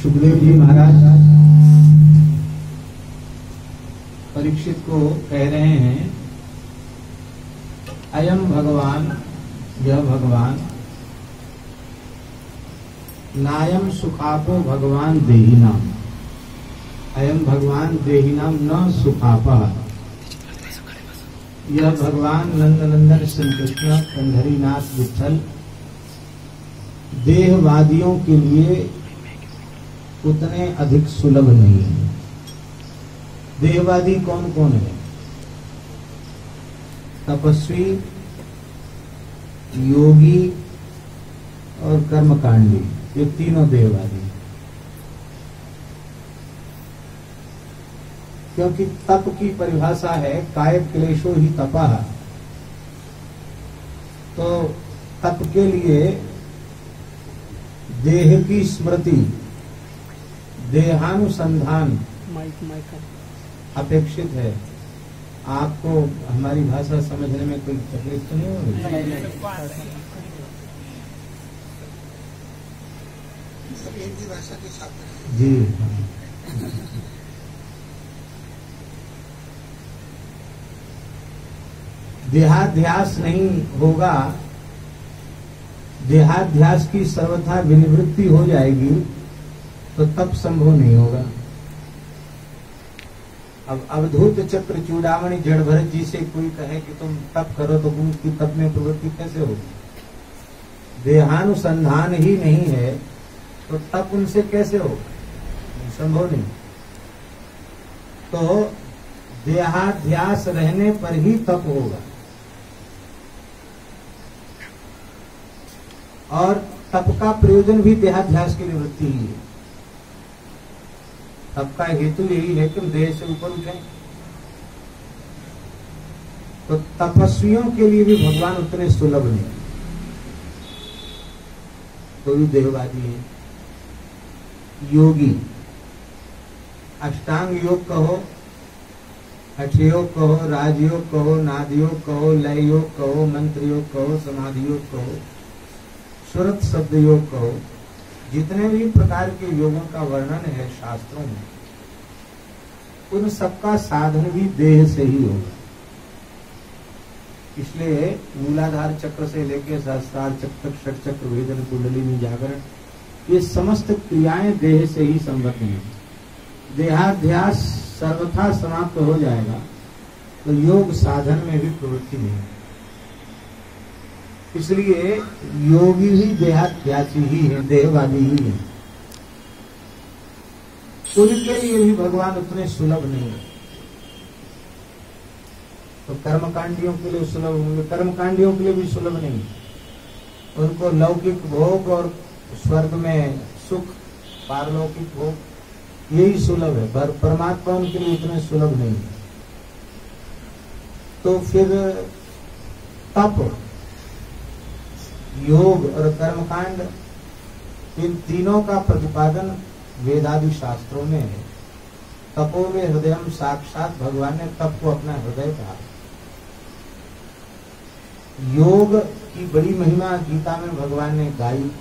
सुखदेव जी महाराज परीक्षित को कह रहे हैं, अयम भगवान, यह भगवान, नायम सुखापो भगवान देहिनाम, अयम भगवान देहिनाम न सुखापः। यह भगवान नंदनंदन श्री कृष्ण कंधरीनाथ विठल देहवादियों के लिए उतने अधिक सुलभ नहीं है। देहवादी कौन कौन है? तपस्वी, योगी और कर्मकांडी, ये तीनों देहवादी। क्योंकि तप की परिभाषा है काय क्लेशो ही तपः। तो तप के लिए देह की स्मृति, देहानुसंधान अपेक्षित है। आपको हमारी भाषा समझने में कोई तकलीफ तो नहीं होगी? जी देहाध्यास नहीं होगा, देहाध्यास की सर्वथा विनिवृत्ति हो जाएगी तो तप संभव नहीं होगा। अब अवधूत चक्र चूड़ामणि जड़ भरत जी से कोई कहे कि तुम तप करो तो उनकी तप में प्रवृत्ति कैसे होगी? देहानुसंधान ही नहीं है तो तप उनसे कैसे होगा? संभव नहीं। तो देहाध्यास रहने पर ही तप होगा। और तप का प्रयोजन भी देहाध्यास की निवृत्ति ही है। तप का हेतु यही है कि हम देह से ऊपर उठें। तो तपस्वियों के लिए भी भगवान उतने सुलभ नहीं। तो भी देहवादी है। योगी, अष्टांग योग कहो, हठ योग कहो, राजयोग कहो, नाद योग कहो, लय योग कहो, मंत्र योग कहो, समाधि योग कहो, सुरत शब्द योग कहो, जितने भी प्रकार के योगों का वर्णन है शास्त्रों में, उन सबका साधन भी देह से ही होगा। इसलिए मूलाधार चक्र से लेकर सहस्त्रार चक्र तक, षट चक्र, वेदन, कुंडलिनी, जागरण, ये समस्त क्रियाएं देह से ही संबद्ध हैं। देहाध्यास सर्वथा समाप्त हो जाएगा तो योग साधन में भी प्रवृत्ति नहीं। इसलिए योगी ही देहाध्यासी ही है, देहवादी ही है। उनके लिए भी भगवान उतने सुलभ नहीं है। तो कर्मकांडियों के लिए सुलभ होंगे, कर्मकांडियों के लिए भी सुलभ नहीं। उनको लौकिक भोग और स्वर्ग में सुख, पारलौकिक भोग यही सुलभ है, पर परमात्मा उनके लिए उतने सुलभ नहीं है। तो फिर तप, योग और कर्मकांड, इन तीनों का प्रतिपादन वेदादि शास्त्रों में है। तपो में हृदयम, साक्षात भगवान ने तप को अपना हृदय कहा। योग की बड़ी महिमा गीता में भगवान ने गाई,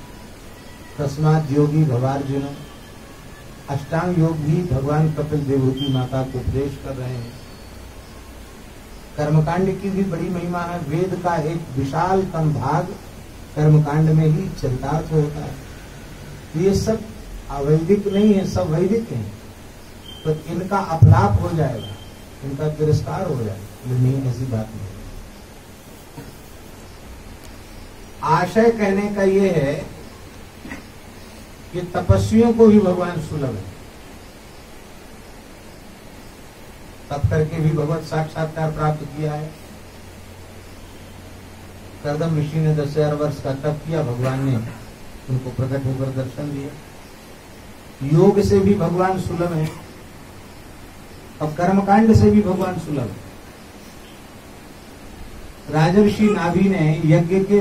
तस्मात् योगी भवार्जुन। अष्टांग योग भी भगवान कपिल देवहूति माता को उपदेश कर रहे हैं। कर्मकांड की भी बड़ी महिमा है। वेद का एक विशालतम भाग कर्मकांड में ही चरितार्थ होता है। ये सब अवैदिक नहीं है, सब वैदिक है। तो इनका अपलाप हो जाएगा, इनका तिरस्कार हो जाएगा। नहीं, ऐसी बात नहीं। आशय कहने का ये है कि तपस्वियों को भी भगवान सुलभ है। तप करके भी भगवत साक्षात्कार प्राप्त किया है। कर्दम ऋषि ने 10,000 वर्ष का तप किया, भगवान ने उनको प्रकट होकर दर्शन दिया। योग से भी भगवान सुलभ है और कर्मकांड से भी भगवान सुलभ है। राजर्षि नाभि ने यज्ञ के